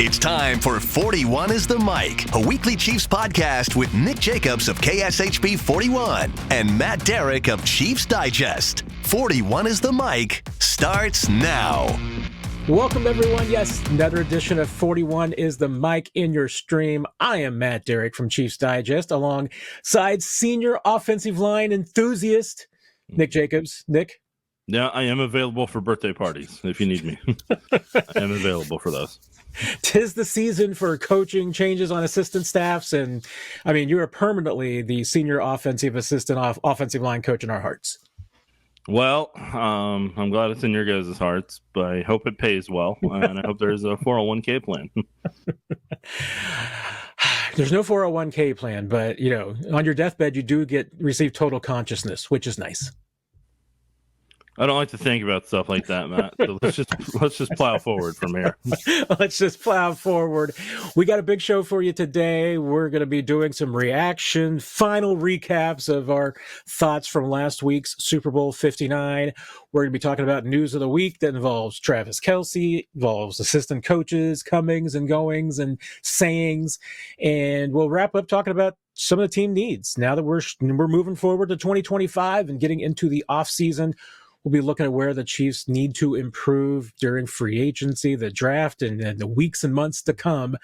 It's time for 41 is the Mic, a weekly Chiefs podcast with Nick Jacobs of KSHB 41 and Matt Derrick of Chiefs Digest. 41 is the Mic starts now. Welcome, everyone. Yes, another edition of 41 is the Mic in your stream. I am Matt Derrick from Chiefs Digest, alongside senior offensive line enthusiast Nick Jacobs. Nick? Yeah, I am available for birthday parties if you need me. I am available for those. 'Tis the season for coaching changes on assistant staffs, and I mean, you are permanently the senior offensive assistant offensive line coach in our hearts. Well, I'm glad it's in your guys' hearts, but I hope it pays well, and I hope there's a 401k plan. There's no 401k plan, but, you know, on your deathbed, you do receive total consciousness, which is nice. I don't like to think about stuff like that, Matt. So let's just plow forward from here. Let's just plow forward. We got a big show for you today. We're going to be doing some reaction, final recaps of our thoughts from last week's Super Bowl 59. We're going to be talking about news of the week that involves Travis Kelce, involves assistant coaches, comings and goings and sayings. And we'll wrap up talking about some of the team needs. Now that we're moving forward to 2025 and getting into the offseason, we'll be looking at where the Chiefs need to improve during free agency, the draft, and the weeks and months to come.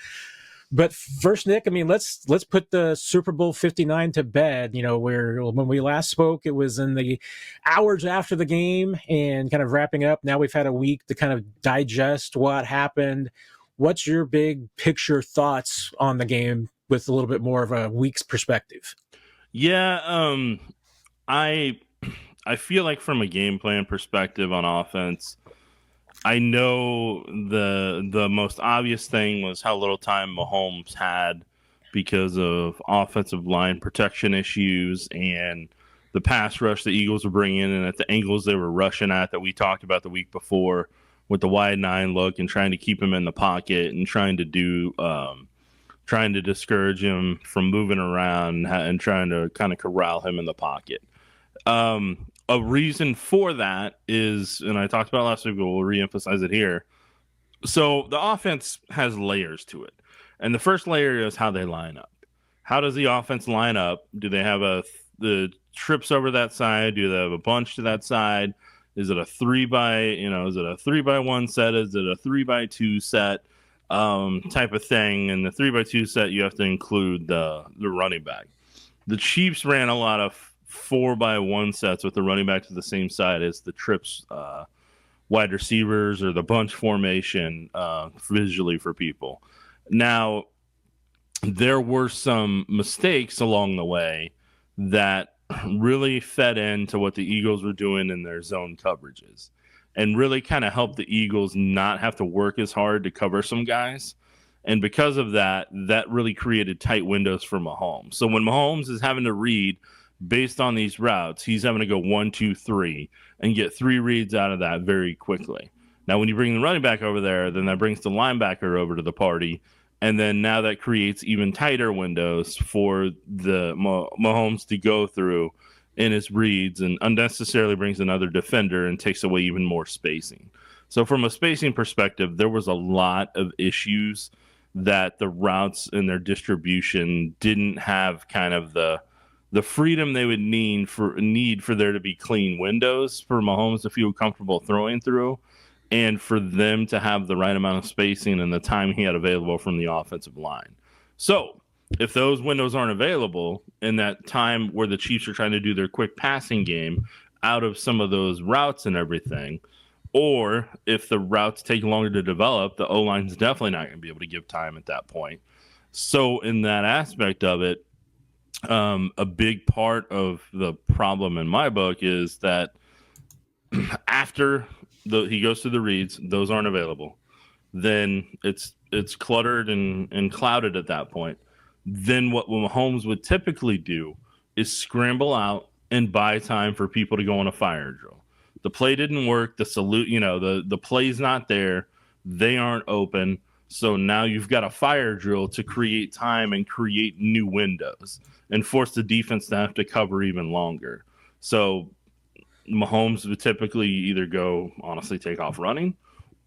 But first, Nick, I mean, let's put the Super Bowl 59 to bed. You know, when we last spoke, it was in the hours after the game and kind of wrapping up. Now we've had a week to kind of digest what happened. What's your big picture thoughts on the game with a little bit more of a week's perspective? Yeah, I feel like from a game plan perspective on offense, I know the most obvious thing was how little time Mahomes had because of offensive line protection issues and the pass rush the Eagles were bringing in and at the angles they were rushing at that we talked about the week before with the wide nine look and trying to keep him in the pocket and trying to discourage him from moving around and trying to kind of corral him in the pocket. A reason for that is, and I talked about last week, but we'll reemphasize it here. So the offense has layers to it. And the first layer is how they line up. How does the offense line up? Do they have the trips over that side? Do they have a bunch to that side? Is it a 3x1 set? Is it a 3x2 set type of thing? And the 3x2 set, you have to include the running back. The Chiefs ran a lot of 4x1 sets with the running back to the same side as the trips wide receivers or the bunch formation visually for people. Now, there were some mistakes along the way that really fed into what the Eagles were doing in their zone coverages and really kind of helped the Eagles not have to work as hard to cover some guys. And because of that, that really created tight windows for Mahomes. So when Mahomes is having to read based on these routes, he's having to go 1, 2, 3 and get 3 reads out of that very quickly. Now, when you bring the running back over there, then that brings the linebacker over to the party. And then now that creates even tighter windows for the Mahomes to go through in his reads and unnecessarily brings another defender and takes away even more spacing. So from a spacing perspective, there was a lot of issues that the routes and their distribution didn't have kind of the freedom they would need for there to be clean windows for Mahomes to feel comfortable throwing through and for them to have the right amount of spacing and the time he had available from the offensive line. So if those windows aren't available in that time where the Chiefs are trying to do their quick passing game out of some of those routes and everything, or if the routes take longer to develop, the O-line's definitely not going to be able to give time at that point. So in that aspect of it, a big part of the problem in my book is that after he goes through the reads, those aren't available. Then it's cluttered and clouded at that point. Then what Mahomes would typically do is scramble out and buy time for people to go on a fire drill. The play didn't work. The play's not there. They aren't open. So now you've got a fire drill to create time and create new windows and force the defense to have to cover even longer. So Mahomes would typically either take off running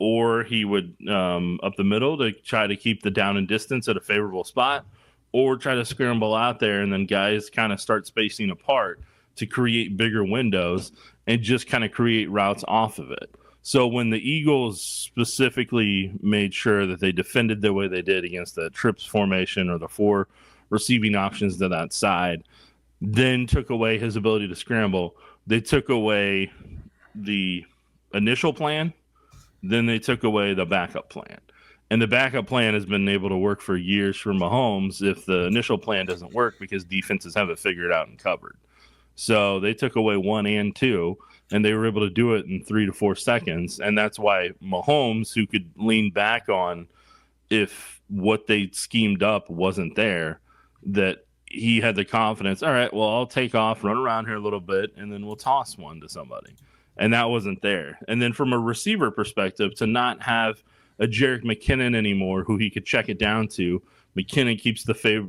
or he would up the middle to try to keep the down and distance at a favorable spot, or try to scramble out there, and then guys kind of start spacing apart to create bigger windows and just kind of create routes off of it. So when the Eagles specifically made sure that they defended the way they did against the trips formation or the 4 receiving options to that side, then took away his ability to scramble, they took away the initial plan, then they took away the backup plan. And the backup plan has been able to work for years for Mahomes if the initial plan doesn't work because defenses have it figured out and covered. So they took away 1 and 2, and they were able to do it in 3 to 4 seconds. And that's why Mahomes, who could lean back on if what they schemed up wasn't there, that he had the confidence, all right, well, I'll take off, run around here a little bit, and then we'll toss one to somebody. And that wasn't there. And then from a receiver perspective, to not have a Jerick McKinnon anymore who he could check it down to. McKinnon keeps the favor,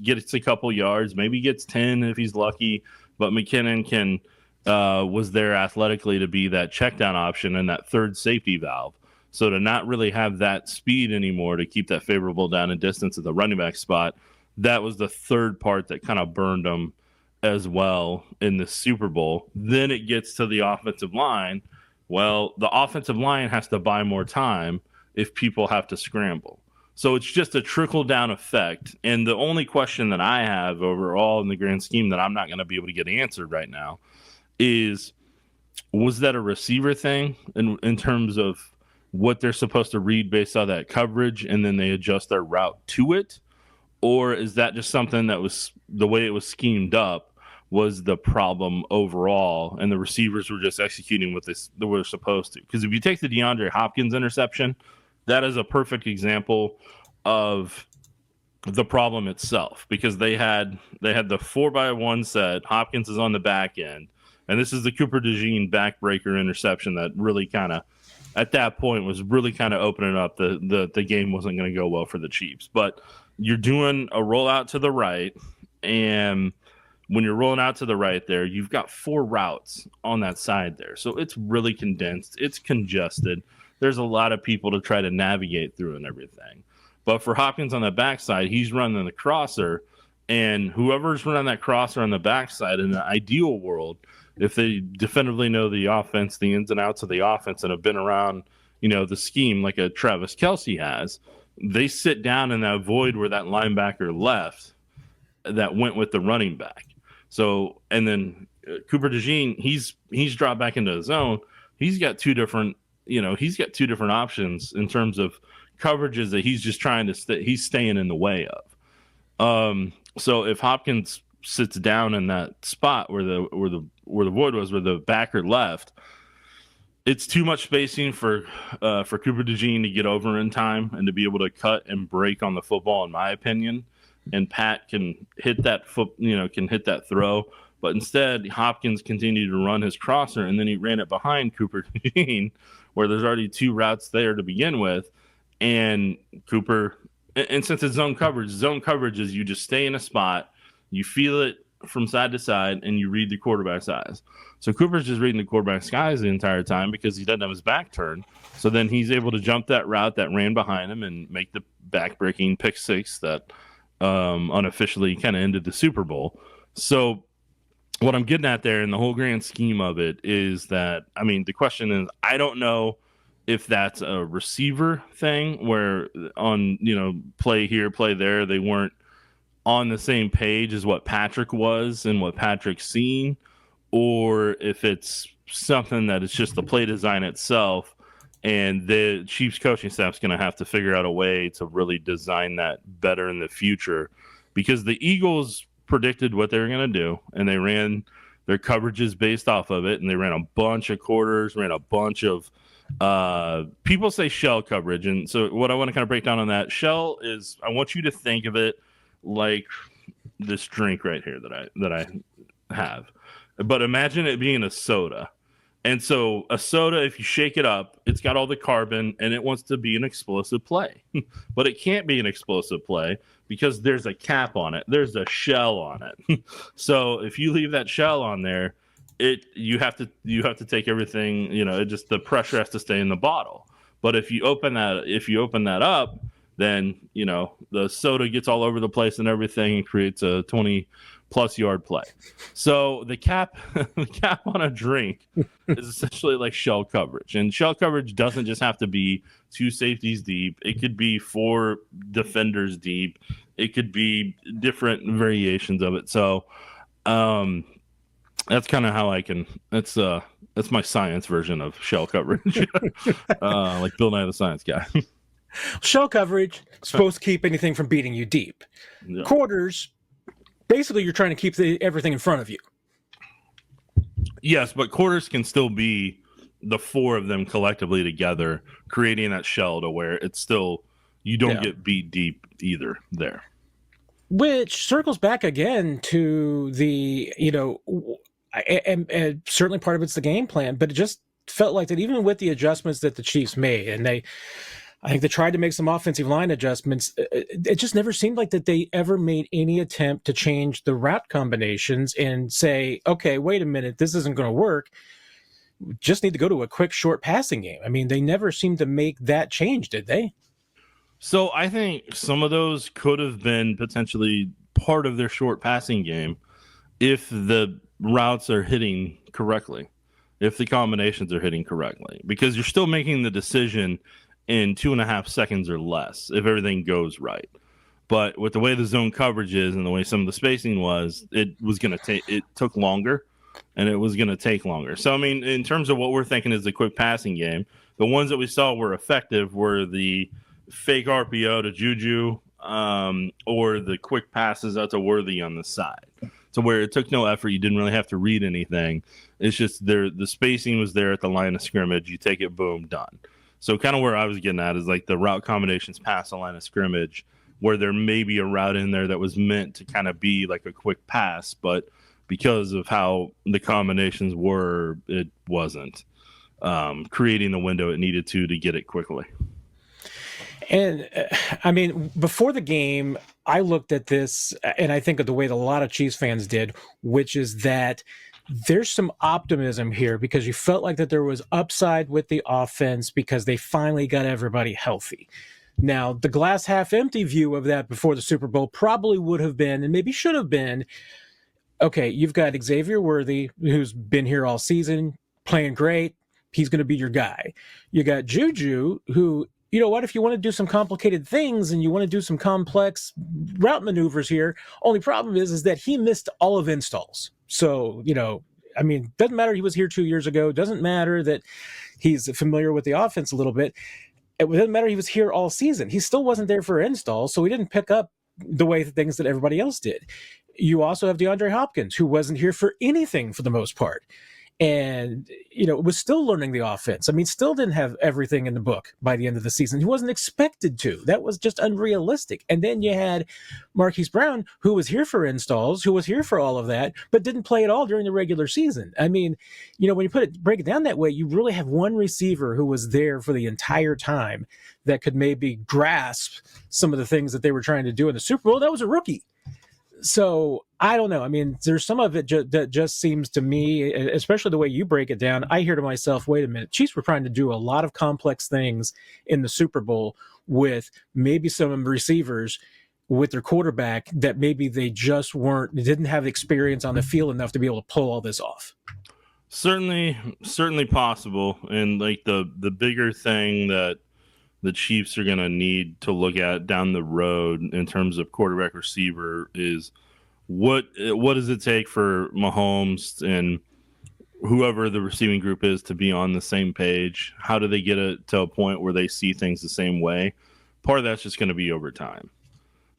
gets a couple yards, maybe gets 10 if he's lucky, but McKinnon was there athletically to be that check down option and that third safety valve. So to not really have that speed anymore to keep that favorable down and distance at the running back spot, that was the third part that kind of burned them as well in the Super Bowl. Then it gets to the offensive line. Well, the offensive line has to buy more time if people have to scramble. So it's just a trickle-down effect. And the only question that I have overall in the grand scheme that I'm not going to be able to get answered right now is, was that a receiver thing in terms of what they're supposed to read based on that coverage and then they adjust their route to it? Or is that just something that was the way it was schemed up was the problem overall, and the receivers were just executing what they were supposed to? Because if you take the DeAndre Hopkins interception, that is a perfect example of the problem itself, because they had the 4x1 set. Hopkins is on the back end, and this is the Cooper DeJean backbreaker interception that really kind of, at that point, was really kind of opening up the game wasn't going to go well for the Chiefs. But you're doing a rollout to the right, and when you're rolling out to the right there, you've got 4 routes on that side there. So it's really condensed. It's congested. There's a lot of people to try to navigate through and everything. But for Hopkins on the backside, he's running the crosser, and whoever's running that crosser on the backside, in an ideal world, if they definitively know the offense, the ins and outs of the offense, and have been around, the scheme like a Travis Kelce has, they sit down in that void where that linebacker left that went with the running back. So, and then Cooper DeJean, he's dropped back into the zone. He's got 2 different, options in terms of coverages that he's just trying to he's staying in the way of. So if Hopkins sits down in that spot where the void was, where the backer left, it's too much spacing for Cooper DeJean to get over in time and to be able to cut and break on the football, in my opinion. And Pat can hit that can hit that throw. But instead, Hopkins continued to run his crosser, and then he ran it behind Cooper DeJean, where there's already 2 routes there to begin with. And Cooper, and since it's zone coverage is you just stay in a spot, you feel it from side to side, and you read the quarterback's eyes. So Cooper's just reading the quarterback's eyes the entire time because he doesn't have his back turned. So then he's able to jump that route that ran behind him and make the back-breaking pick 6 that unofficially kind of ended the Super Bowl. So what I'm getting at there in the whole grand scheme of it is that, the question is, I don't know if that's a receiver thing where on, play here, play there, they weren't on the same page as what Patrick was and what Patrick's seen, or if it's something that is just the play design itself. And the Chiefs coaching staff is going to have to figure out a way to really design that better in the future, because the Eagles predicted what they were going to do, and they ran their coverages based off of it, and they ran a bunch of quarters, ran a bunch of people say shell coverage. And so what I want to kind of break down on that shell is, I want you to think of it like this drink right here that I have, but imagine it being a soda. And so a soda, if you shake it up, it's got all the carbon and it wants to be an explosive play. But it can't be an explosive play because there's a cap on it. There's a shell on it. So if you leave that shell on there, you have to take everything, the pressure has to stay in the bottle. But if you open that up, then the soda gets all over the place and everything, and creates a 20+ yard play. So the cap on a drink is essentially like shell coverage, and shell coverage doesn't just have to be 2 safeties deep. It could be 4 defenders deep. It could be different variations of it. So that's kind of how I can. That's my science version of shell coverage, like Bill Nye the Science Guy. Shell coverage supposed to keep anything from beating you deep. Yeah. Quarters, basically, you're trying to keep everything in front of you. Yes, but quarters can still be the 4 of them collectively together, creating that shell to where it's still you don't get beat deep either there. Which circles back again to the and certainly part of it's the game plan, but it just felt like that even with the adjustments that the Chiefs made, and I think they tried to make some offensive line adjustments, it just never seemed like that they ever made any attempt to change the route combinations and say, okay, wait a minute, this isn't going to work. Just need to go to a quick, short passing game. I mean, they never seemed to make that change, did they? So I think some of those could have been potentially part of their short passing game if the routes are hitting correctly, if the combinations are hitting correctly, because you're still making the decision in 2.5 seconds or less if everything goes right. But with the way the zone coverage is and the way some of the spacing was, it took longer, and it was going to take longer. So, I mean, in terms of what we're thinking is the quick passing game, the ones that we saw were effective were the fake RPO to Juju or the quick passes out to Worthy on the side. So where it took no effort, you didn't really have to read anything. It's just the spacing was there at the line of scrimmage. You take it, boom, done. So kind of where I was getting at is like the route combinations past the line of scrimmage, where there may be a route in there that was meant to kind of be like a quick pass, but because of how the combinations were, it wasn't creating the window it needed to get it quickly. And I mean, before the game, I looked at this and I think of the way that a lot of Chiefs fans did, which is that there's some optimism here because you felt like that there was upside with the offense because they finally got everybody healthy. Now, the glass half empty view of that before the Super Bowl probably would have been, and maybe should have been, okay, you've got Xavier Worthy, who's been here all season, playing great. He's going to be your guy. You got Juju, who, you know what, if you want to do some complicated things and you want to do some complex route maneuvers here, only problem is that he missed all of installs. So, I mean, doesn't matter he was here 2 years ago. Doesn't matter that he's familiar with the offense a little bit. It doesn't matter he was here all season. He still wasn't there for installs, so he didn't pick up the way things that everybody else did. You also have DeAndre Hopkins, who wasn't here for anything for the most part. And, was still learning the offense. I mean, still didn't have everything in the book by the end of the season. He wasn't expected to. That was just unrealistic. And then you had Marquise Brown, who was here for installs, who was here for all of that, but didn't play at all during the regular season. I mean, when you break it down that way, you really have one receiver who was there for the entire time that could maybe grasp some of the things that they were trying to do in the Super Bowl. That was a rookie. So I don't know. I mean, there's some of it that just seems to me, especially the way you break it down, I hear to myself, wait a minute, Chiefs were trying to do a lot of complex things in the Super Bowl with maybe some receivers with their quarterback that maybe they just didn't have experience on the field enough to be able to pull all this off. Certainly possible. And like the bigger thing that the Chiefs are going to need to look at down the road in terms of quarterback receiver is what does it take for Mahomes and whoever the receiving group is to be on the same page? How do they get it to a point where they see things the same way? Part of that's just going to be over time.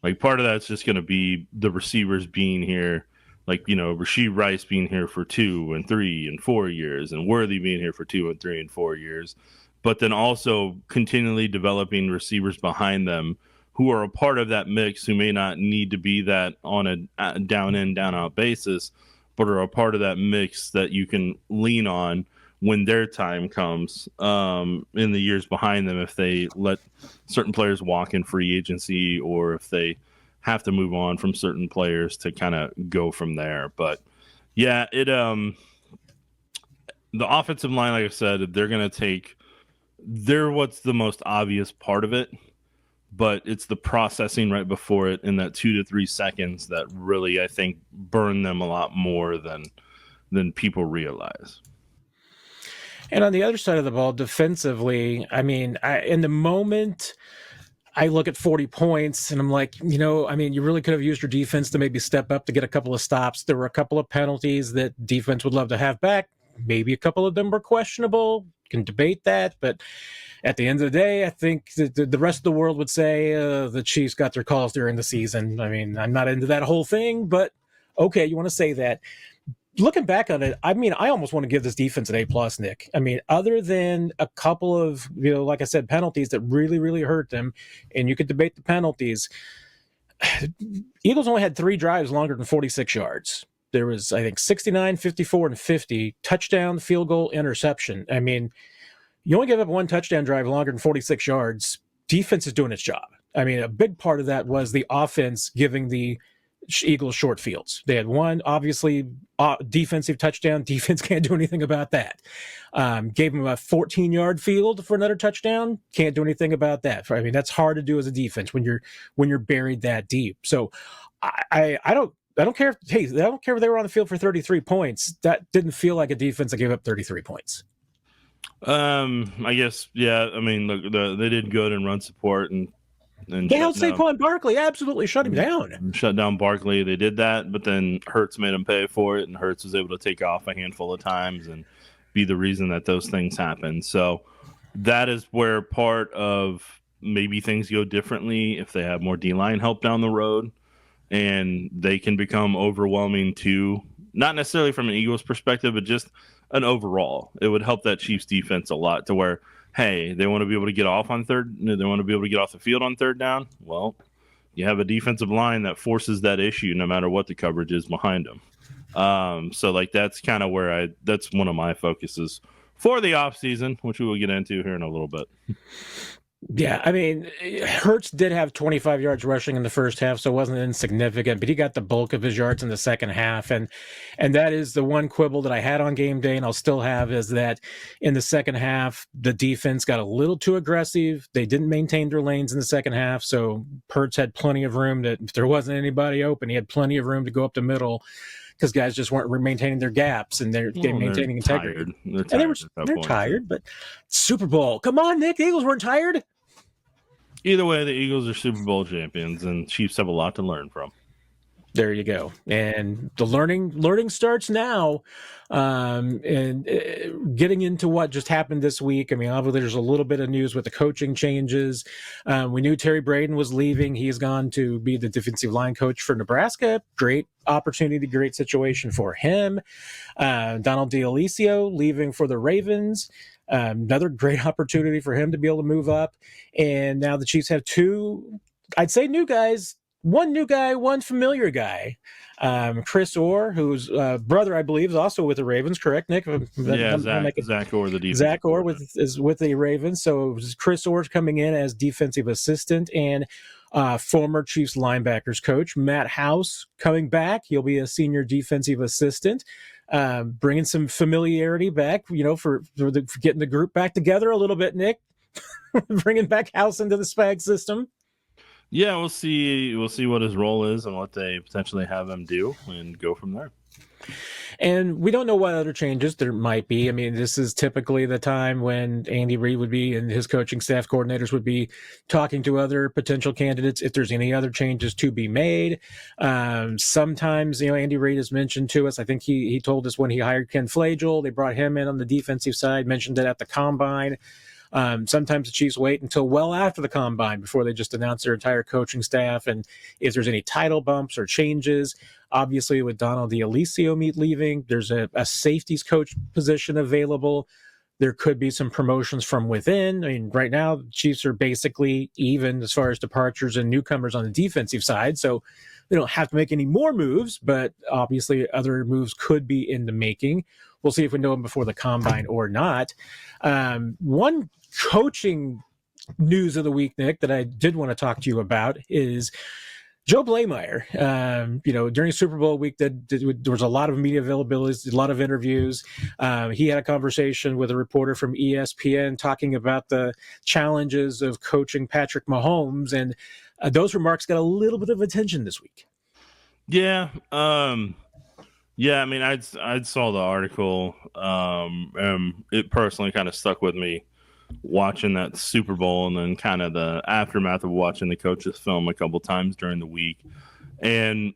Like part of that's just going to be the receivers being here, like, Rashee Rice being here for 2 and 3 and 4 years and Worthy being here for 2 and 3 and 4 years. But then also continually developing receivers behind them who are a part of that mix, who may not need to be that on a down in, down out basis, but are a part of that mix that you can lean on when their time comes in the years behind them, if they let certain players walk in free agency or if they have to move on from certain players to kind of go from there. But yeah, the offensive line, like I said, they're going to take they're what's the most obvious part of it, but it's the processing right before it in that 2 to 3 seconds that really, I think, burn them a lot more than people realize. And on the other side of the ball, defensively, I mean, in the moment, I look at 40 points and I'm like, you really could have used your defense to maybe step up to get a couple of stops. There were a couple of penalties that defense would love to have back. Maybe a couple of them were questionable. You can debate that. But at the end of the day, I think the rest of the world would say the Chiefs got their calls during the season. I mean, I'm not into that whole thing, but okay, you want to say that. Looking back on it, I mean, I almost want to give this defense an A+, Nick. I mean, other than a couple of, like I said, penalties that really, really hurt them, and you could debate the penalties, Eagles only had 3 drives longer than 46 yards. There was, I think, 69, 54, and 50, touchdown, field goal, interception. I mean, you only give up 1 touchdown drive longer than 46 yards. Defense is doing its job. I mean, a big part of that was the offense giving the Eagles short fields. They had 1, obviously, defensive touchdown. Defense can't do anything about that. Gave them a 14-yard field for another touchdown. Can't do anything about that. I mean, that's hard to do as a defense when you're buried that deep. So I don't care. I don't care if they were on the field for 33 points. That didn't feel like a defense that gave up 33 points. I guess, yeah. I mean, look, they did good in run support and they held Saquon Barkley, absolutely shut him down. Shut down Barkley. They did that, but then Hurts made him pay for it, and Hurts was able to take off a handful of times and be the reason that those things happen. So that is where part of maybe things go differently if they have more D-line help down the road, and they can become overwhelming too, not necessarily from an Eagles perspective, but just an overall. It would help that Chiefs defense a lot to where, hey, they want to be able to get off on they want to be able to get off the field on third down. Well, you have a defensive line that forces that issue no matter what the coverage is behind them. So like that's kind of where that's one of my focuses for the offseason, which we will get into here in a little bit. Yeah, I mean, Hurts did have 25 yards rushing in the first half, so it wasn't insignificant, but he got the bulk of his yards in the second half. And that is the one quibble that I had on game day, and I'll still have, is that in the second half, the defense got a little too aggressive. They didn't maintain their lanes in the second half, so Hurts had plenty of room that if there wasn't anybody open, he had plenty of room to go up the middle because guys just weren't maintaining their gaps and they're maintaining integrity. They're tired, but Super Bowl. Come on, Nick. The Eagles weren't tired. Either way, the Eagles are Super Bowl champions, and Chiefs have a lot to learn from. There you go. And the learning starts now. And getting into what just happened this week, I mean, obviously there's a little bit of news with the coaching changes. We knew Terry Braden was leaving. He's gone to be the defensive line coach for Nebraska. Great opportunity, great situation for him. Donald D'Alessio leaving for the Ravens. Another great opportunity for him to be able to move up. And now the Chiefs have 2, I'd say, new guys. One new guy, one familiar guy. Chris Orr, whose brother, I believe, is also with the Ravens, correct, Nick? Yeah, Zach Orr, the defense. Zach Orr is with the Ravens. So it was Chris Orr's coming in as defensive assistant, and former Chiefs linebackers coach Matt House coming back. He'll be a senior defensive assistant, bringing some familiarity back, for getting the group back together a little bit, Nick. Bringing back House into the SPAG system. Yeah, we'll see. We'll see what his role is and what they potentially have him do, and go from there. And we don't know what other changes there might be. I mean, this is typically the time when Andy Reid would be and his coaching staff coordinators would be talking to other potential candidates if there's any other changes to be made. Sometimes, Andy Reid has mentioned to us, I think he told us when he hired Ken Flagel, they brought him in on the defensive side, mentioned it at the Combine. Sometimes the Chiefs wait until well after the Combine before they just announce their entire coaching staff and if there's any title bumps or changes. Obviously, with Donald D'Alessio leaving, there's a safeties coach position available. There could be some promotions from within. I mean, right now, the Chiefs are basically even as far as departures and newcomers on the defensive side, so they don't have to make any more moves, but obviously other moves could be in the making. We'll see if we know them before the Combine or not. One coaching news of the week, Nick, that I did want to talk to you about is Joe Blameyer, during Super Bowl week, there was a lot of media availabilities, a lot of interviews. He had a conversation with a reporter from ESPN talking about the challenges of coaching Patrick Mahomes, and those remarks got a little bit of attention this week. Yeah. Yeah, I mean, I saw the article. It personally kind of stuck with me watching that Super Bowl and then kind of the aftermath of watching the coaches film a couple times during the week. And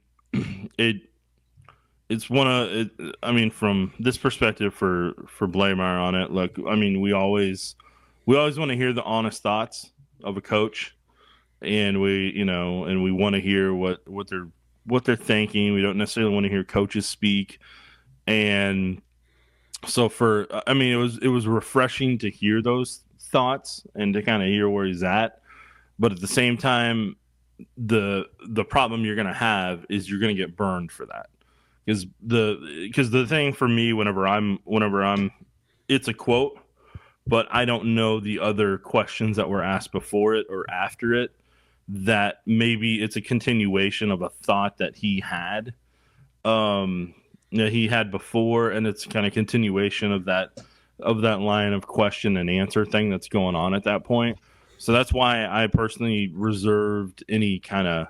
it's one of it. I mean, from this perspective for Blamer on it, look, I mean, we always want to hear the honest thoughts of a coach, and we want to hear what they're thinking. We don't necessarily want to hear coaches speak. And so it was refreshing to hear those thoughts and to kind of hear where he's at. But at the same time, the problem you're going to have is you're going to get burned for that. Because the thing for me, whenever I'm, it's a quote, but I don't know the other questions that were asked before it or after it, that maybe it's a continuation of a thought that he had. He had before, and it's kind of continuation of that line of question and answer thing that's going on at that point. So that's why I personally reserved any kind of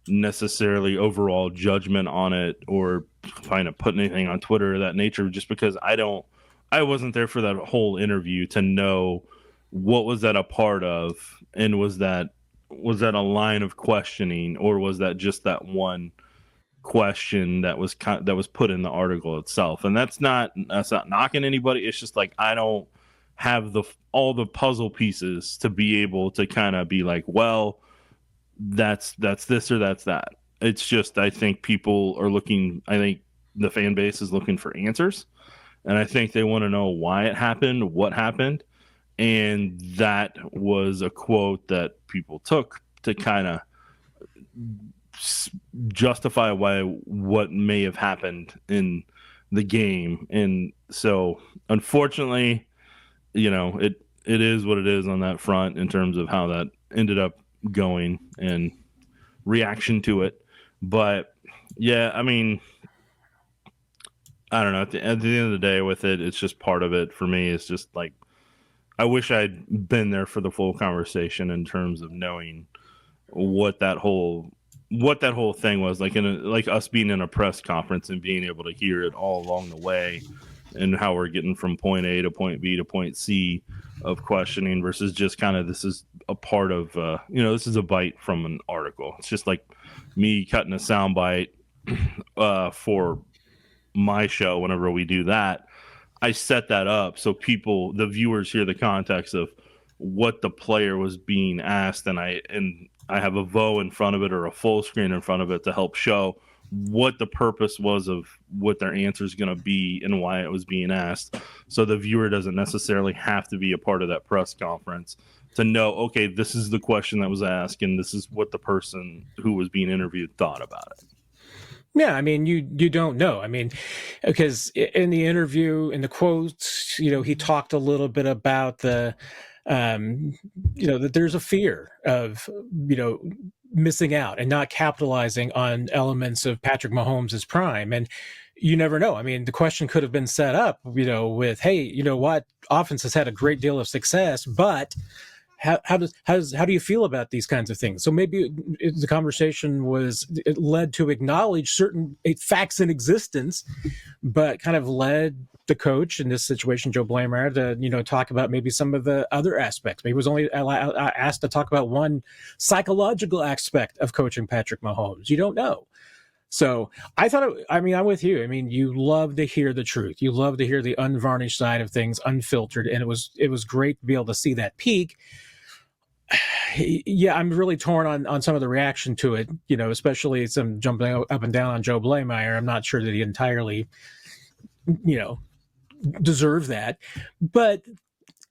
necessarily overall judgment on it or kind of putting anything on Twitter of that nature, just because I wasn't there for that whole interview to know what was that a part of, and was that a line of questioning, or was that just that one question that was put in the article itself? And that's not knocking anybody. It's just like, I don't have all the puzzle pieces to be able to kind of be like, well, that's this or that's that. It's just, I think people are looking, I think the fan base is looking for answers, and I think they want to know why it happened, what happened. And that was a quote that people took to kind of justify what may have happened in the game. And so unfortunately, it is what it is on that front in terms of how that ended up going and reaction to it. But yeah, I mean, I don't know, at the end of the day with it, it's just part of it for me. It's just like, I wish I'd been there for the full conversation in terms of knowing what that whole thing was like, like us being in a press conference and being able to hear it all along the way, and how we're getting from point A to point B to point C of questioning versus just kind of, this is a part of, this is a bite from an article. It's just like me cutting a sound bite for my show. Whenever we do that, I set that up so the viewers hear the context of what the player was being asked, and I have a VO in front of it or a full screen in front of it to help show what the purpose was of what their answer is going to be and why it was being asked. So the viewer doesn't necessarily have to be a part of that press conference to know, okay, this is the question that was asked, and this is what the person who was being interviewed thought about it. Yeah, I mean, you don't know. I mean, because in the interview, in the quotes, he talked a little bit about that there's a fear of, missing out and not capitalizing on elements of Patrick Mahomes' prime. And you never know. I mean, the question could have been set up, with, hey, what, offense has had a great deal of success, but how do you feel about these kinds of things? So maybe the conversation it led to acknowledge certain facts in existence, but kind of led the coach in this situation, Joe Blamer, to talk about maybe some of the other aspects. Maybe he was only asked to talk about one psychological aspect of coaching Patrick Mahomes. You don't know. So I'm with you. I mean, you love to hear the truth. You love to hear the unvarnished side of things, unfiltered, and it was great to be able to see that peak. Yeah, I'm really torn on some of the reaction to it, especially some jumping up and down on Joe Blameyer. I'm not sure that he entirely, deserved that.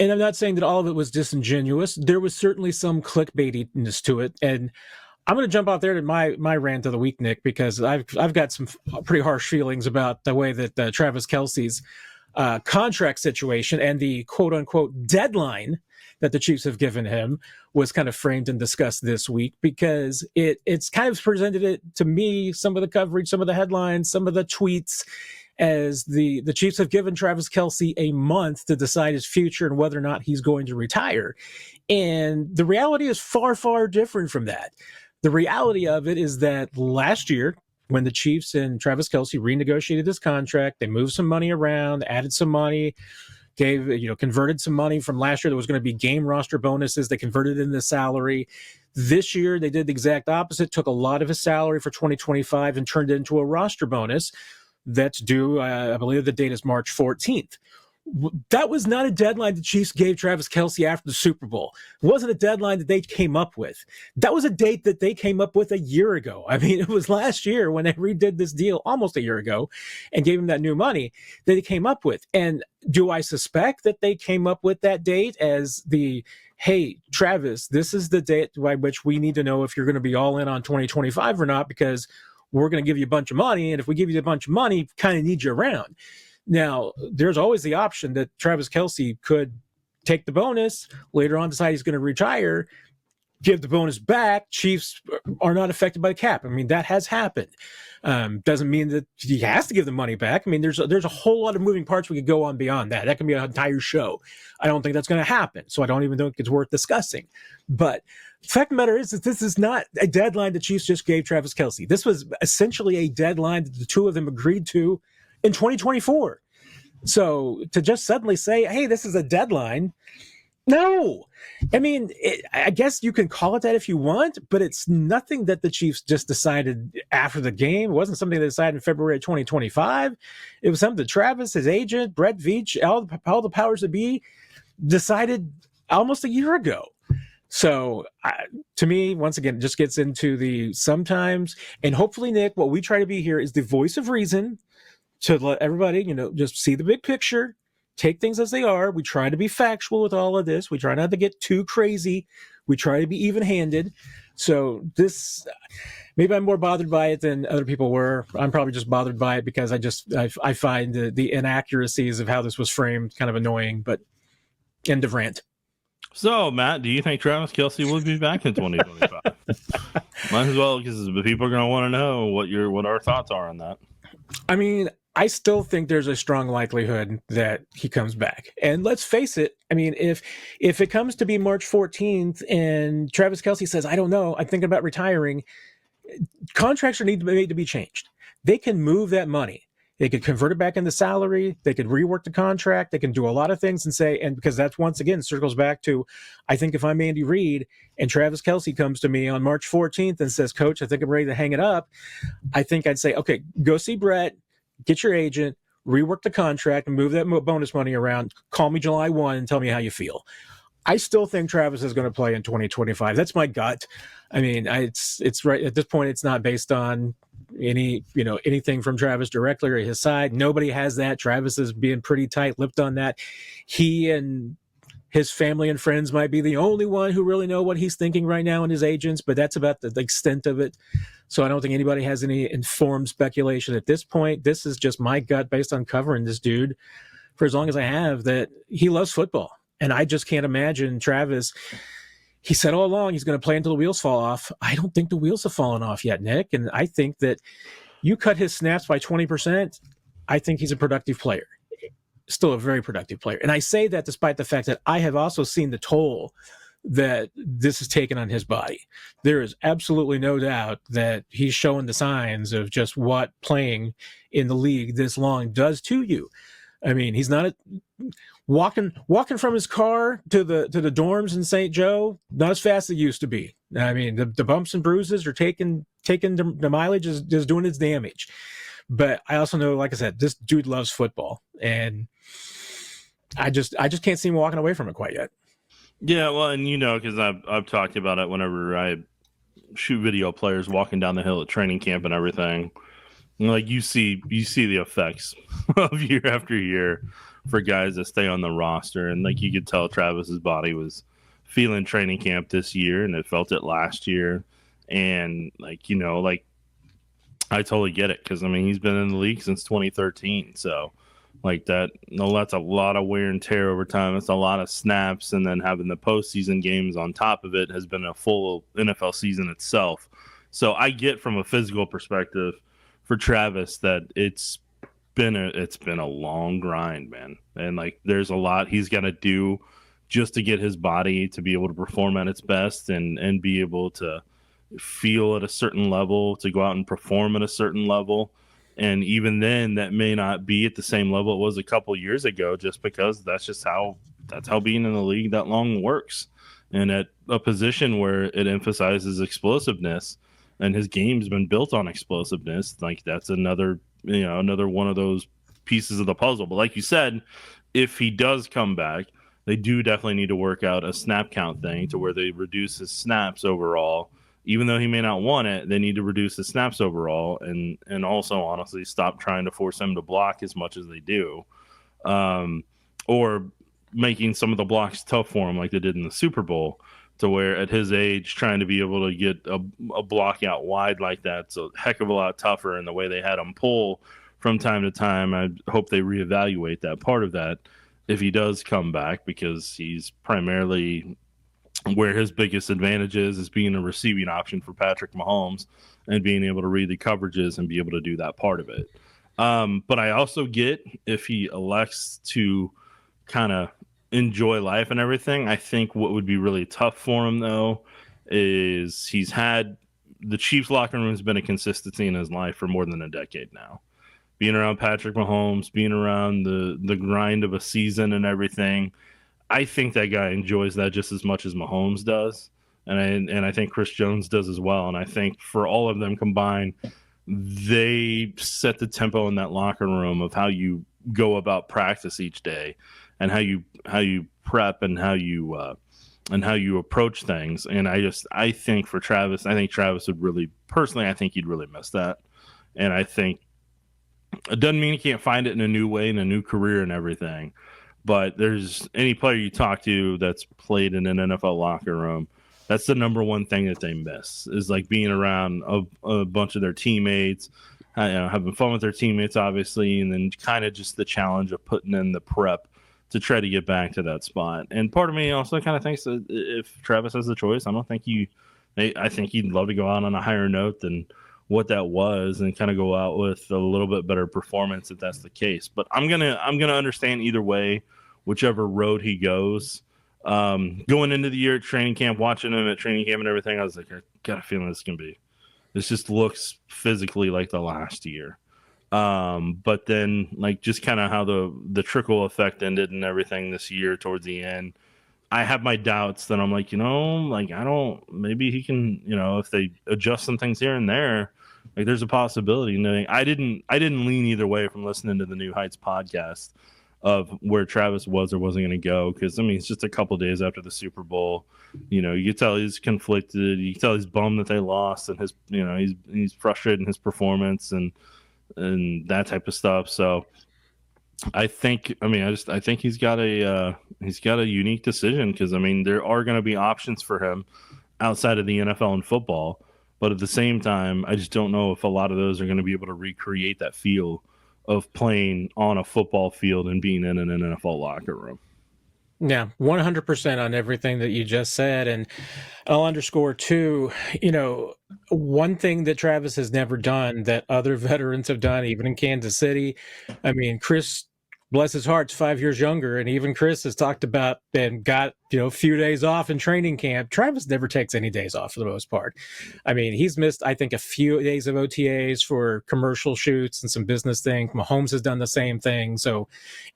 And I'm not saying that all of it was disingenuous. There was certainly some clickbaitiness to it. And I'm going to jump out there to my rant of the week, Nick, because I've got some pretty harsh feelings about the way that Travis Kelce's contract situation and the quote unquote deadline that the Chiefs have given him was kind of framed and discussed this week, because it's kind of presented it to me, some of the coverage, some of the headlines, some of the tweets, as the Chiefs have given Travis Kelce a month to decide his future and whether or not he's going to retire. And the reality is far, far different from that. The reality of it is that last year, when the Chiefs and Travis Kelce renegotiated his contract, they moved some money around, added some money, converted some money from last year that was going to be game roster bonuses. They converted it into salary. This year, they did the exact opposite, took a lot of his salary for 2025 and turned it into a roster bonus that's due, I believe the date is March 14th. That was not a deadline the Chiefs gave Travis Kelce after the Super Bowl. It wasn't a deadline that they came up with. That was a date that they came up with a year ago. I mean, it was last year when they redid this deal almost a year ago and gave him that new money that they came up with. And do I suspect that they came up with that date as hey, Travis, this is the date by which we need to know if you're going to be all in on 2025 or not, because we're going to give you a bunch of money. And if we give you a bunch of money, kind of need you around. Now, there's always the option that Travis Kelce could take the bonus, later on decide he's going to retire, give the bonus back. Chiefs are not affected by the cap. I mean, that has happened. Doesn't mean that he has to give the money back. I mean, there's a whole lot of moving parts we could go on beyond that. That can be an entire show. I don't think that's going to happen, so I don't even think it's worth discussing. But the fact of the matter is that this is not a deadline the Chiefs just gave Travis Kelce. This was essentially a deadline that the two of them agreed to in 2024. So to just suddenly say, hey, this is a deadline, no. I mean, I guess you can call it that if you want, but it's nothing that the Chiefs just decided after the game. It wasn't something they decided in February of 2025. It was something that Travis, his agent, Brett Veach, all the powers that be decided almost a year ago. So to me, once again, it just gets into the sometimes, and hopefully, Nick, what we try to be here is the voice of reason to let everybody, just see the big picture, take things as they are. We try to be factual with all of this. We try not to get too crazy. We try to be even-handed. So this, maybe I'm more bothered by it than other people were. I'm probably just bothered by it because I find the inaccuracies of how this was framed kind of annoying, but end of rant. So, Matt, do you think Travis Kelce will be back in 2025? Might as well, because people are going to want to know what our thoughts are on that. I mean, I still think there's a strong likelihood that he comes back. And let's face it, I mean, if it comes to be March 14th and Travis Kelce says, I don't know, I'm thinking about retiring, contracts are need to be changed. They can move that money. They could convert it back into salary. They could rework the contract. They can do a lot of things and say, and because that's once again circles back to, I think if I'm Andy Reid and Travis Kelce comes to me on March 14th and says, Coach, I think I'm ready to hang it up, I think I'd say, okay, go see Brett, get your agent, rework the contract and move that bonus money around. Call me July 1 and tell me how you feel. I still think Travis is going to play in 2025. That's my gut. I mean, it's right at this point. It's not based on anything from Travis directly or his side. Nobody has that. Travis is being pretty tight-lipped on that. He and his family and friends might be the only one who really know what he's thinking right now, and his agents, but that's about the extent of it. So I don't think anybody has any informed speculation at this point. This is just my gut based on covering this dude for as long as I have, that he loves football. And I just can't imagine Travis. He said all along he's going to play until the wheels fall off. I don't think the wheels have fallen off yet, Nick. And I think that you cut his snaps by 20%, I think he's a productive player. Still a very productive player. And I say that despite the fact that I have also seen the toll that this has taken on his body. There is absolutely no doubt that he's showing the signs of just what playing in the league this long does to you. I mean, he's not walking from his car to the dorms in St. Joe, not as fast as it used to be. I mean, the bumps and bruises are taking the mileage is doing its damage. But I also know, like I said, this dude loves football, and I just can't see him walking away from it quite yet. Yeah, well, and because I've talked about it whenever I shoot video players walking down the hill at training camp and everything. Like you see the effects of year after year for guys that stay on the roster, and like you could tell Travis's body was feeling training camp this year, and it felt it last year, and like I totally get it because I mean he's been in the league since 2013, so like that. No, that's a lot of wear and tear over time. It's a lot of snaps, and then having the postseason games on top of it has been a full NFL season itself. So I get from a physical perspective for Travis that it's been a long grind, man. And like there's a lot he's got to do just to get his body to be able to perform at its best and be able to feel at a certain level, to go out and perform at a certain level. And even then that may not be at the same level it was a couple years ago, just because that's how being in the league that long works. And at a position where it emphasizes explosiveness, and his game's been built on explosiveness, like that's another one of those pieces of the puzzle. But like you said, if he does come back, they do definitely need to work out a snap count thing to where they reduce his snaps overall. Even though he may not want it, they need to reduce his snaps overall, and also honestly stop trying to force him to block as much as they do, or making some of the blocks tough for him like they did in the Super Bowl, to where at his age trying to be able to get a block out wide like that's a heck of a lot tougher. And the way they had him pull from time to time, I hope they reevaluate that part of that if he does come back, because he's primarily where his biggest advantage is being a receiving option for Patrick Mahomes and being able to read the coverages and be able to do that part of it. But I also get if he elects to kind of enjoy life and everything. I think what would be really tough for him, though, is he's had the Chiefs locker room has been a consistency in his life for more than a decade now. Being around Patrick Mahomes, being around the grind of a season and everything, I think that guy enjoys that just as much as Mahomes does, and I think Chris Jones does as well. And I think for all of them combined, they set the tempo in that locker room of how you go about practice each day, and how you prep, and how you approach things. And I think for Travis, I think Travis would really, personally, I think he'd really miss that. And I think it doesn't mean he can't find it in a new way, in a new career and everything. But there's any player you talk to that's played in an NFL locker room, that's the number one thing that they miss, is like being around a bunch of their teammates, having fun with their teammates, obviously, and then kind of just the challenge of putting in the prep to try to get back to that spot. And part of me also kind of thinks that if Travis has the choice, I think he'd love to go out on a higher note than what that was, and kind of go out with a little bit better performance if that's the case. But I'm gonna understand either way, whichever road he goes. Going into the year at training camp, watching him at training camp and everything, I was like, I got a feeling this just looks physically like the last year. But then like just kind of how the trickle effect ended and everything this year towards the end, I have my doubts that I'm like, maybe he can, if they adjust some things here and there, like there's a possibility. I didn't lean either way from listening to the New Heights podcast of where Travis was or wasn't going to go. Cause it's just a couple days after the Super Bowl, you can tell he's conflicted. You can tell he's bummed that they lost, and his, he's frustrated in his performance and that type of stuff. So I think he's got a unique decision, because there are going to be options for him outside of the NFL and football, but at the same time, I just don't know if a lot of those are going to be able to recreate that feel of playing on a football field and being in an NFL locker room. Yeah, 100% on everything that you just said. And I'll underscore too, one thing that Travis has never done that other veterans have done, even in Kansas City. Chris, bless his heart, 5 years younger, and even Chris has talked about and got a few days off in training camp. Travis never takes any days off for the most part. He's missed, I think, a few days of OTAs for commercial shoots and some business things. Mahomes has done the same thing, so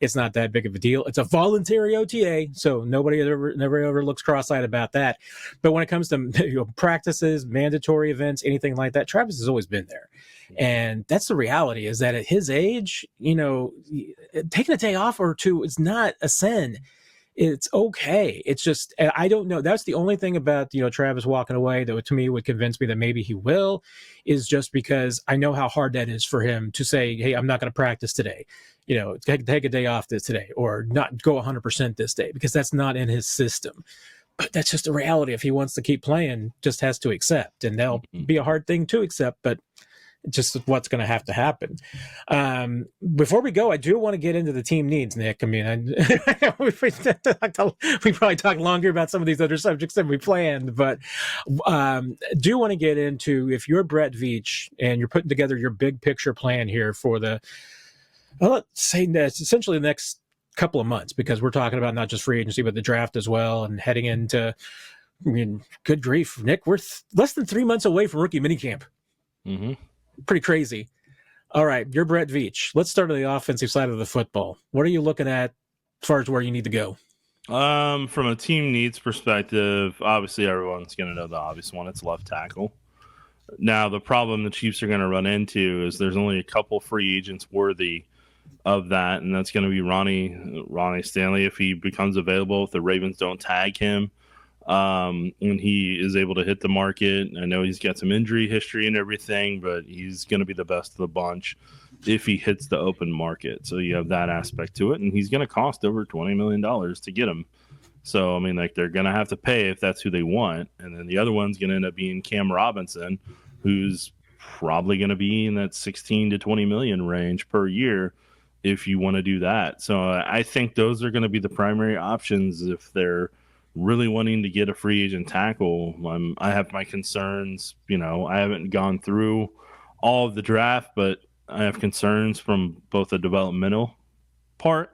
it's not that big of a deal. It's a voluntary OTA, so nobody never ever looks cross-eyed about that. But when it comes to practices, mandatory events, anything like that, Travis has always been there. And that's the reality, is that at his age, taking a day off or two is not a sin. It's okay. It's just, I don't know. That's the only thing about, Travis walking away that to me would convince me that maybe he will, is just because I know how hard that is for him to say, hey, I'm not going to practice today, take a day off today, or not go 100% this day, because that's not in his system. But that's just a reality. If he wants to keep playing, just has to accept. And that'll be a hard thing to accept, but just what's going to have to happen. Before we go, I do want to get into the team needs, Nick. I mean, we probably talked longer about some of these other subjects than we planned, but do want to get into, if you're Brett Veach and you're putting together your big picture plan here for the, let's say that's essentially the next couple of months, because we're talking about not just free agency, but the draft as well, and heading into, I mean, good grief, Nick, we're less than 3 months away from rookie minicamp. Mm-hmm. Pretty crazy. All right, you're Brett Veach. Let's start on the offensive side of the football. What are you looking at as far as where you need to go? From a team needs perspective, obviously everyone's going to know the obvious one. It's left tackle. Now, the problem the Chiefs are going to run into is there's only a couple free agents worthy of that, and that's going to be Ronnie Stanley if he becomes available, if the Ravens don't tag him when he is able to hit the market. I know he's got some injury history and everything, but he's going to be the best of the bunch if he hits the open market. So you have that aspect to it, and he's going to cost over $20 million to get him. So, I mean, like, they're going to have to pay if that's who they want. And then the other one's going to end up being Cam Robinson, who's probably going to be in that 16 to 20 million range per year if you want to do that. So I think those are going to be the primary options if they're really wanting to get a free agent tackle. I have my concerns. You know, I haven't gone through all of the draft, but I have concerns from both the developmental part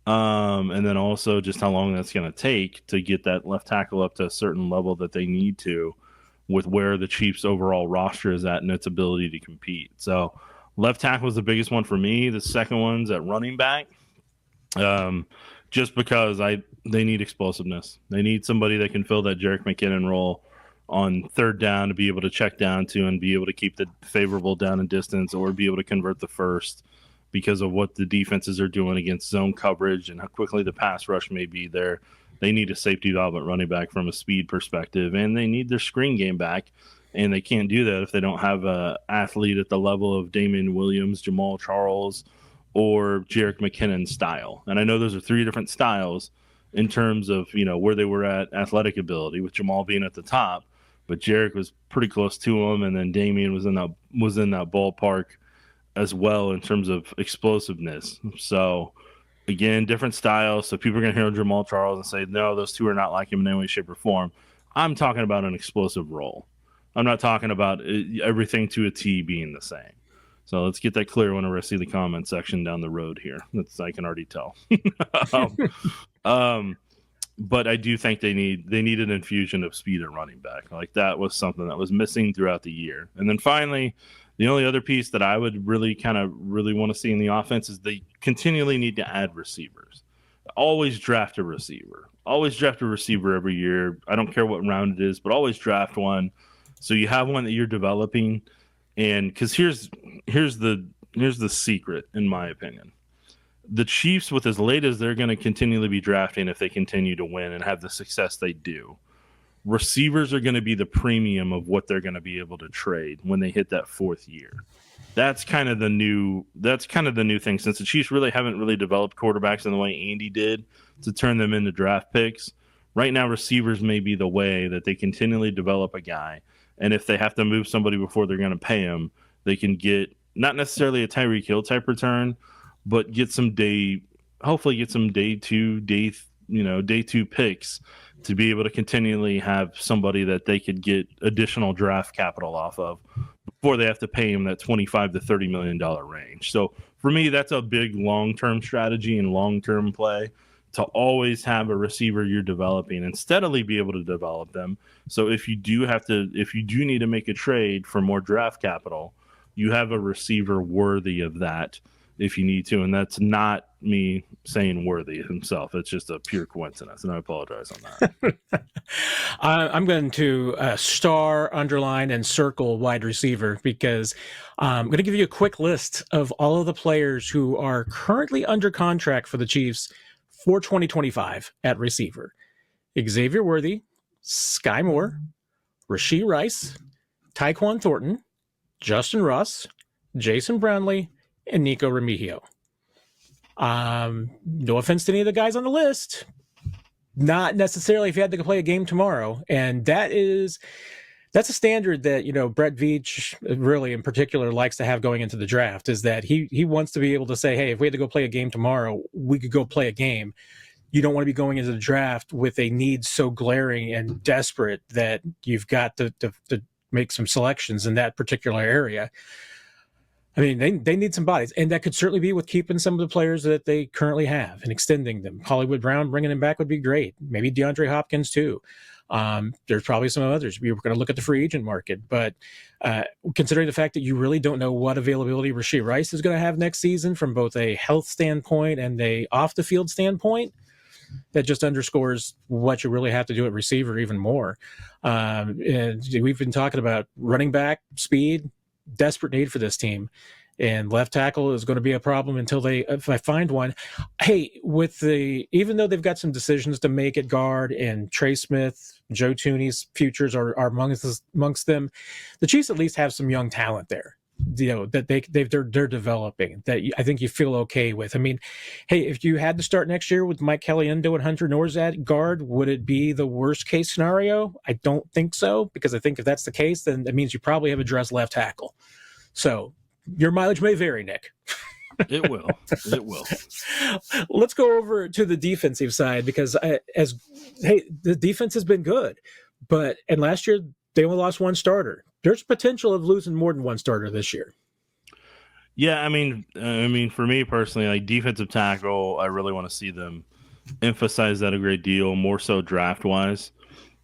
and then also just how long that's going to take to get that left tackle up to a certain level that they need to, with where the Chiefs' overall roster is at and its ability to compete. So left tackle is the biggest one for me. The second one's at running back, just because they need explosiveness. They need somebody that can fill that Derrick McKinnon role on third down to be able to check down to and be able to keep the favorable down and distance, or be able to convert the first, because of what the defenses are doing against zone coverage and how quickly the pass rush may be there. They need a safety valve at running back from a speed perspective, and they need their screen game back. And they can't do that if they don't have an athlete at the level of Damian Williams, Jamal Charles, or Jerick McKinnon style. And I know those are three different styles in terms of, you know, where they were at athletic ability, with Jamal being at the top, but Jerick was pretty close to him, and then Damian was in that ballpark as well in terms of explosiveness. So again, different styles. So people are going to hear Jamal Charles and say, no, those two are not like him in any way, shape, or form. I'm talking about an explosive role. I'm not talking about everything to a T being the same. So let's get that clear whenever I see the comment section down the road here. I can already tell. But I do think they need an infusion of speed at running back. Like, that was something that was missing throughout the year. And then finally, the only other piece that I would really want to see in the offense is they continually need to add receivers. Always draft a receiver. Always draft a receiver every year. I don't care what round it is, but always draft one. So you have one that you're developing. And because here's the secret, in my opinion. The Chiefs, with as late as they're going to continually be drafting, if they continue to win and have the success they do, receivers are going to be the premium of what they're going to be able to trade when they hit that fourth year. That's kind of the new thing, since the Chiefs really haven't developed quarterbacks in the way Andy did to turn them into draft picks. Right now, receivers may be the way that they continually develop a guy. And if they have to move somebody before they're going to pay him, they can get not necessarily a Tyreek Hill type return, but hopefully get some day two picks to be able to continually have somebody that they could get additional draft capital off of before they have to pay him that $25 to $30 million range. So for me, that's a big long-term strategy and long-term play, to always have a receiver you're developing and steadily be able to develop them. So if you do need to make a trade for more draft capital, you have a receiver worthy of that if you need to. And that's not me saying worthy himself. It's just a pure coincidence, and I apologize on that. I'm going to star, underline, and circle wide receiver, because I'm going to give you a quick list of all of the players who are currently under contract for the Chiefs for 2025 at receiver. Xavier Worthy, Sky Moore, Rashee Rice, Tyquan Thornton, Justin Ross, Jason Brownlee, and Nico Remigio. No offense to any of the guys on the list. Not necessarily if you had to play a game tomorrow. And that is That's a standard that, Brett Veach really in particular likes to have going into the draft, is that he wants to be able to say, hey, if we had to go play a game tomorrow, we could go play a game. You don't want to be going into the draft with a need so glaring and desperate that you've got to make some selections in that particular area. I mean, they need some bodies, and that could certainly be with keeping some of the players that they currently have and extending them. Hollywood Brown, bringing him back would be great. Maybe DeAndre Hopkins too. There's probably some others. We were going to look at the free agent market, but considering the fact that you really don't know what availability Rashee Rice is going to have next season from both a health standpoint and a off the field standpoint, that just underscores what you really have to do at receiver even more. And we've been talking about running back speed, desperate need for this team. And left tackle is going to be a problem until if I find one. Hey, even though they've got some decisions to make at guard, and Trey Smith, Joe Tooney's futures are amongst them, the Chiefs at least have some young talent there, that they're developing, that I think you feel okay with. I mean, hey, if you had to start next year with Mike Caliendo and Hunter Norz at guard, would it be the worst case scenario? I don't think so, because I think if that's the case, then that means you probably have addressed left tackle. So your mileage may vary, Nick. It will. Let's go over to the defensive side, because the defense has been good, and last year they only lost one starter. There's potential of losing more than one starter this year. Yeah, I mean, for me personally, like defensive tackle, I really want to see them emphasize that a great deal, more so draft wise.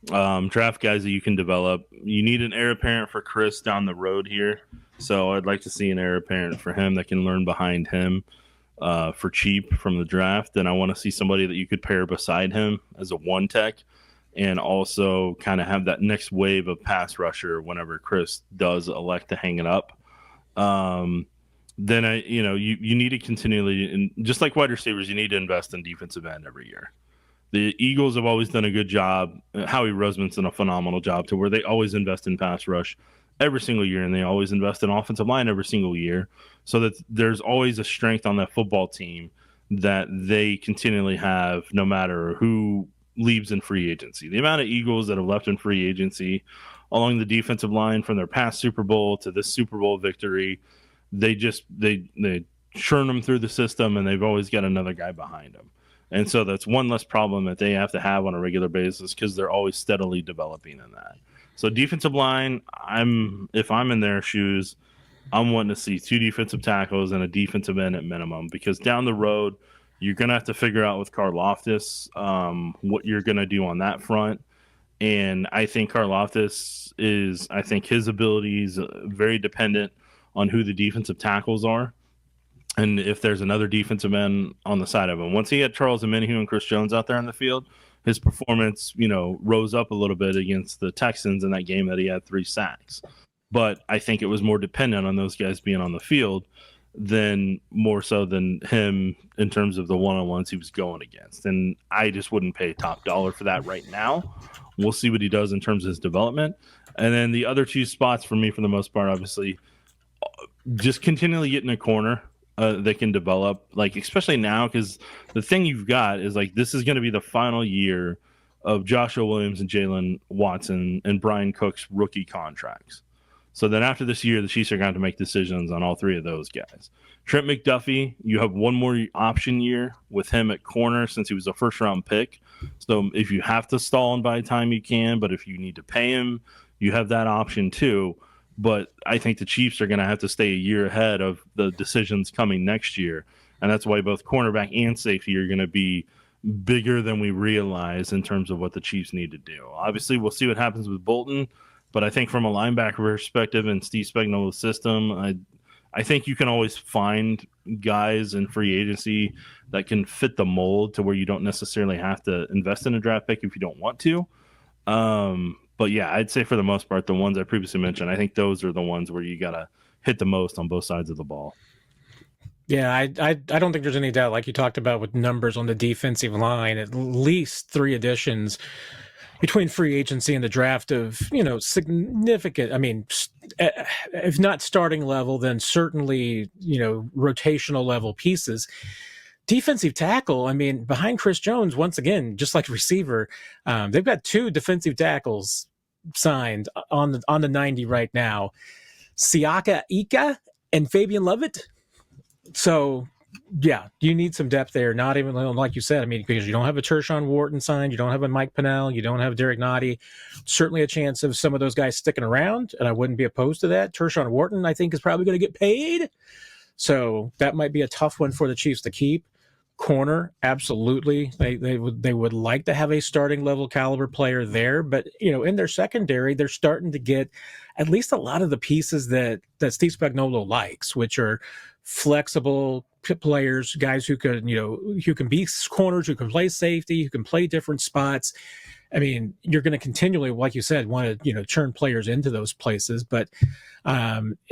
Draft guys that you can develop. You need an heir apparent for Chris down the road here. So I'd like to see an heir apparent for him that can learn behind him for cheap from the draft. And I want to see somebody that you could pair beside him as a one tech, and also kind of have that next wave of pass rusher whenever Chris does elect to hang it up. Then you need to continually, and just like wide receivers, you need to invest in defensive end every year. The Eagles have always done a good job. Howie Roseman's done a phenomenal job to where they always invest in pass rush every single year, and they always invest in offensive line every single year, so that there's always a strength on that football team that they continually have no matter who leaves in free agency. The amount of Eagles that have left in free agency along the defensive line from their past Super Bowl to this Super Bowl victory, they churn them through the system, and they've always got another guy behind them. And so that's one less problem that they have to have on a regular basis, because they're always steadily developing in that. So defensive line, if I'm in their shoes, I'm wanting to see 2 defensive tackles and a defensive end at minimum, because down the road, you're going to have to figure out with Karlaftis what you're going to do on that front. And I think Karlaftis his abilities very dependent on who the defensive tackles are. And if there's another defensive end on the side of him. Once he had Charles Omenihu and Chris Jones out there in the field, his performance, rose up a little bit against the Texans in that game that he had 3 sacks. But I think it was more dependent on those guys being on the field more so than him in terms of the one-on-ones he was going against. And I just wouldn't pay top dollar for that right now. We'll see what he does in terms of his development. And then the other 2 spots for me, for the most part, obviously, just continually get in a corner that can develop, like especially now, because the thing you've got is like this is going to be the final year of Joshua Williams and Jalen Watson and Brian Cook's rookie contracts. So then after this year, the Chiefs are going to have to make decisions on all 3 of those guys. Trent McDuffie, you have one more option year with him at corner since he was a first-round pick. So if you have to stall and buy time, you can. But if you need to pay him, you have that option too. But I think the Chiefs are going to have to stay a year ahead of the decisions coming next year. And that's why both cornerback and safety are going to be bigger than we realize in terms of what the Chiefs need to do. Obviously, we'll see what happens with Bolton. But I think from a linebacker perspective and Steve Spagnuolo's system, I think you can always find guys in free agency that can fit the mold to where you don't necessarily have to invest in a draft pick if you don't want to. But yeah, I'd say for the most part, the ones I previously mentioned, I think those are the ones where you got to hit the most on both sides of the ball. Yeah, I don't think there's any doubt, like you talked about with numbers on the defensive line, at least 3 additions between free agency and the draft of, significant, I mean, if not starting level, then certainly, rotational level pieces. Defensive tackle, I mean, behind Chris Jones, once again, just like receiver, they've got 2 defensive tackles signed on the 90 right now. Siaka Ika and Fabian Lovett. So, yeah, you need some depth there. Not even like you said. I mean, because you don't have a Tershawn Wharton signed, you don't have a Mike Pennell, you don't have Derrick Nottie. Certainly a chance of some of those guys sticking around, and I wouldn't be opposed to that. Tershawn Wharton, I think, is probably going to get paid, so that might be a tough one for the Chiefs to keep. Corner, absolutely. They would like to have a starting level caliber player there, but in their secondary, they're starting to get at least a lot of the pieces that Steve Spagnuolo likes, which are flexible players, guys who can be corners, who can play safety, who can play different spots. I mean, you're going to continually, like you said, want to churn players into those places, but Nick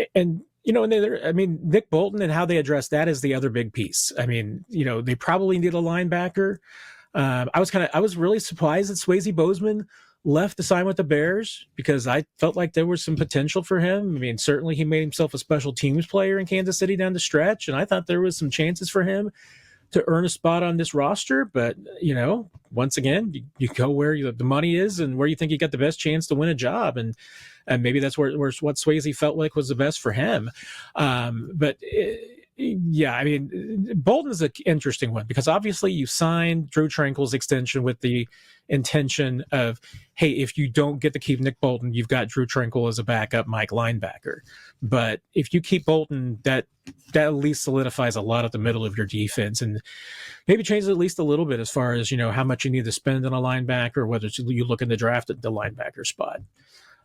Bolton and how they address that is the other big piece. I mean, they probably need a linebacker. I was really surprised that Swayze Bozeman left to sign with the Bears because I felt like there was some potential for him. I mean, certainly he made himself a special teams player in Kansas City down the stretch, and I thought there was some chances for him to earn a spot on this roster. But, once again, you go where the money is and where you think you got the best chance to win a job. And maybe that's where what Swayze felt like was the best for him. Yeah, I mean, Bolton is an interesting one because obviously you signed Drew Tranquil's extension with the intention of, hey, if you don't get to keep Nick Bolton, you've got Drew Tranquil as a backup Mike linebacker. But if you keep Bolton, that at least solidifies a lot at the middle of your defense and maybe changes at least a little bit as far as, how much you need to spend on a linebacker, whether you look in the draft at the linebacker spot.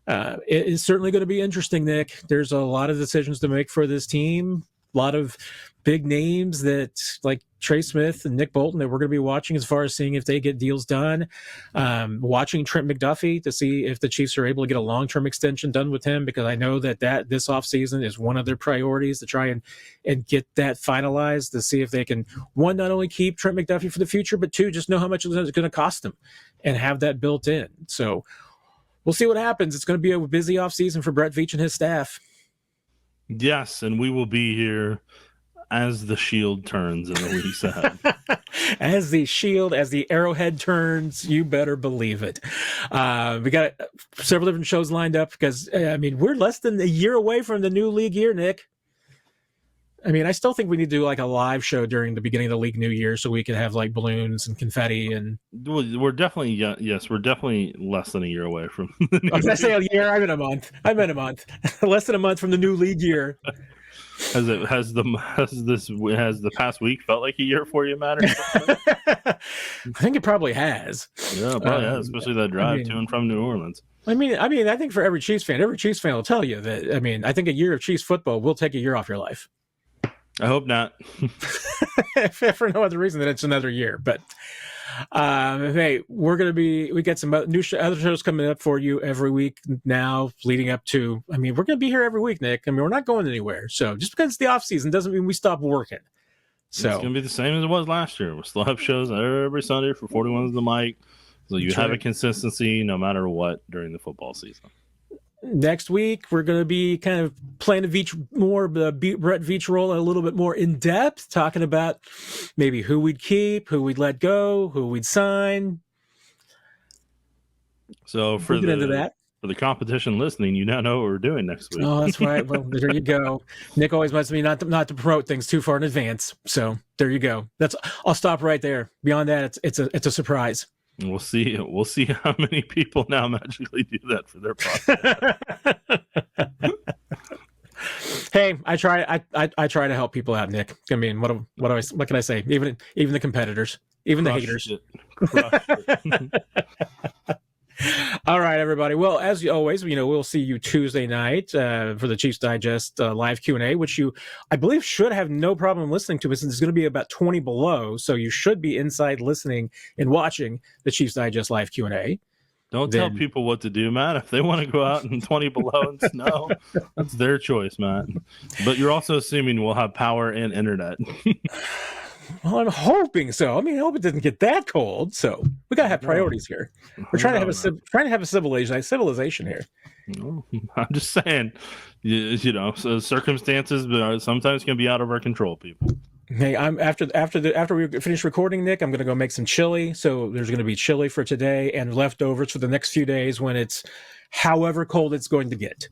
It is certainly going to be interesting, Nick. There's a lot of decisions to make for this team. A lot of big names that like Trey Smith and Nick Bolton that we're going to be watching as far as seeing if they get deals done. Watching Trent McDuffie to see if the Chiefs are able to get a long-term extension done with him, because I know that this offseason is one of their priorities to try and get that finalized to see if they can, one, not only keep Trent McDuffie for the future, but two, just know how much it's going to cost them and have that built in. So we'll see what happens. It's going to be a busy offseason for Brett Veach and his staff. Yes, and we will be here as the shield turns in the weeks ahead. As the arrowhead turns, you better believe it. We got several different shows lined up because, we're less than a year away from the new league year, Nick. I mean, I still think we need to do like a live show during the beginning of the league new year so we can have like balloons and confetti and. We're definitely we're definitely less than a year away from. The new Did I say a year? I meant a month. Less than a month from the new league year. Has the past week felt like a year for you, Matt? I think it probably has. Yeah, probably has, especially that drive to and from New Orleans. I think for every Chiefs fan will tell you that. I think a year of Chiefs football will take a year off your life. I hope not. If for no other reason than it's another year. But hey, we got some other shows coming up for you every week now, leading up to. We're going to be here every week, Nick. We're not going anywhere. So just because it's the off season doesn't mean we stop working. So it's going to be the same as it was last year. We'll still have shows every Sunday for 41 is the mic. So you have a consistency no matter what during the football season. Next week, we're going to be kind of playing the Brett Veach role a little bit more in depth, talking about maybe who we'd keep, who we'd let go, who we'd sign. So for the competition listening, you now know what we're doing next week. Oh, that's right. Well, there you go. Nick always wants me not to promote things too far in advance. So there you go. I'll stop right there. Beyond that, it's a surprise. We'll see how many people now magically do that for their podcast. Hey, I try to help people out, Nick. What can I say? Even the competitors, even the haters. All right, everybody. Well, as always, we'll see you Tuesday night for the Chiefs Digest live Q&A, which you, I believe, should have no problem listening to, since it's going to be about 20 below. So you should be inside listening and watching the Chiefs Digest live Q&A. Don't tell people what to do, Matt. If they want to go out in 20 below and snow, that's their choice, Matt. But you're also assuming we'll have power and internet. Well, I'm hoping so. I hope it doesn't get that cold. So we gotta have priorities here. We're trying to have a civilization here. No, I'm just saying, so circumstances sometimes can be out of our control, people. Hey, I'm after we finish recording, Nick, I'm going to go make some chili. So there's going to be chili for today and leftovers for the next few days when it's however cold it's going to get.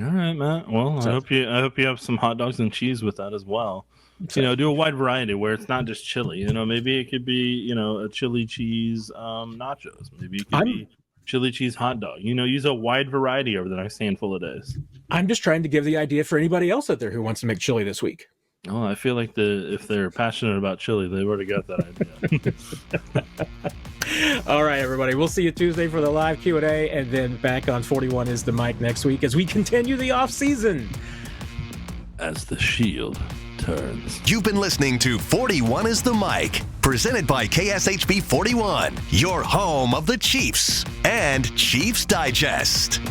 All right, Matt. Well, I hope you have some hot dogs and cheese with that as well. So, do a wide variety where it's not just chili. Maybe it could be a chili cheese nachos. Maybe it could be chili cheese hot dog. Use a wide variety over the next handful of days. I'm just trying to give the idea for anybody else out there who wants to make chili this week. Oh, I feel like if they're passionate about chili, they've already got that idea. All right, everybody. We'll see you Tuesday for the live Q&A, and then back on 41 is the mic next week as we continue the offseason. As the shield turns. You've been listening to 41 is the mic, presented by KSHB 41, your home of the Chiefs and Chiefs Digest.